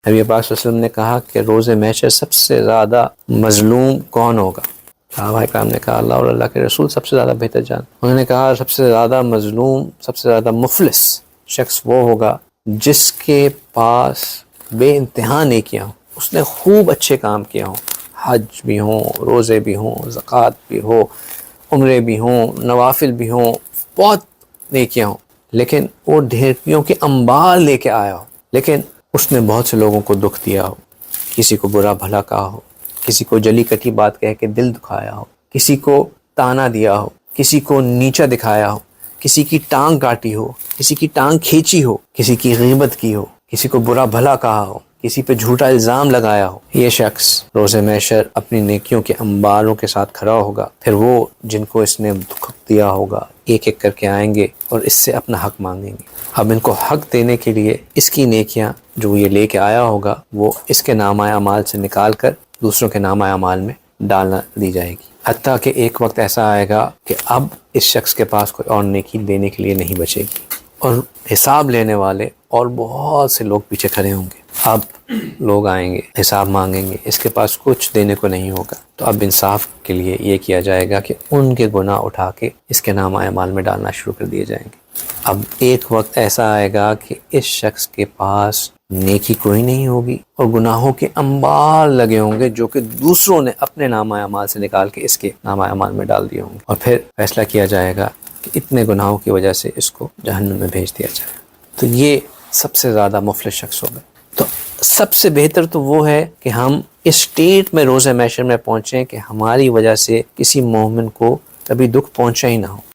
نبی پاک صلی اللہ علیہ وسلم نے کہا کہ روز محشر سب سے زیادہ مظلوم کون ہوگا؟ صحابہ کرام نے کہا اللہ اور اللہ کے رسول سب سے زیادہ بہتر جان۔ انہوں نے کہا سب سے زیادہ مظلوم، سب سے زیادہ مفلس شخص وہ ہوگا جس کے پاس بے انتہا نیکیاں ہوں، اس نے خوب اچھے کام کیا ہوں، حج بھی ہوں، روزے بھی ہوں، زکوٰۃ بھی ہو، عمرے بھی ہوں، نوافل بھی ہوں، بہت نیکیاں ہوں، لیکن وہ ڈھیریوں کے انبار لے کے آیا ہو، لیکن اس نے بہت سے لوگوں کو دکھ دیا ہو، کسی کو برا بھلا کہا ہو، کسی کو جلی کٹی بات کہہ کے دل دکھایا ہو، کسی کو تانا دیا ہو، کسی کو نیچا دکھایا ہو، کسی کی ٹانگ کاٹی ہو، کسی کی ٹانگ کھینچی ہو، کسی کی غیبت کی ہو، کسی کو برا بھلا کہا ہو، کسی پہ جھوٹا الزام لگایا ہو، یہ شخص روز محشر اپنی نیکیوں کے انباروں کے ساتھ کھڑا ہوگا۔ پھر وہ جن کو اس نے دکھ دیا ہوگا ایک ایک کر کے آئیں گے اور اس سے اپنا حق مانگیں گے۔ اب ان کو حق دینے کے لیے اس کی نیکیاں جو یہ لے کے آیا ہوگا وہ اس کے نامہ اعمال سے نکال کر دوسروں کے نامہ اعمال میں ڈالنا دی جائے گی، حتیٰ کہ ایک وقت ایسا آئے گا کہ اب اس شخص کے پاس کوئی اور نیکی دینے کے لیے نہیں بچے گی، اور حساب لینے والے اور بہت سے لوگ پیچھے کھڑے ہوں گے۔ اب لوگ آئیں گے، حساب مانگیں گے، اس کے پاس کچھ دینے کو نہیں ہوگا، تو اب انصاف کے لیے یہ کیا جائے گا کہ ان کے گناہ اٹھا کے اس کے نامہ اعمال میں ڈالنا شروع کر دیے جائیں گے۔ اب ایک وقت ایسا آئے گا کہ اس شخص کے پاس نیکی کوئی نہیں ہوگی اور گناہوں کے انبار لگے ہوں گے جو کہ دوسروں نے اپنے نامہ اعمال سے نکال کے اس کے نامہ اعمال میں ڈال دیے ہوں گے، اور پھر فیصلہ کیا جائے گا کہ اتنے گناہوں کی وجہ سے اس کو جہنم میں بھیج دیا جائے۔ تو یہ سب سے زیادہ مفلس شخص ہوگا۔ تو سب سے بہتر تو وہ ہے کہ ہم اس اسٹیٹ میں روز محشر میں پہنچیں کہ ہماری وجہ سے کسی مومن کو کبھی دکھ پہنچا ہی نہ ہو۔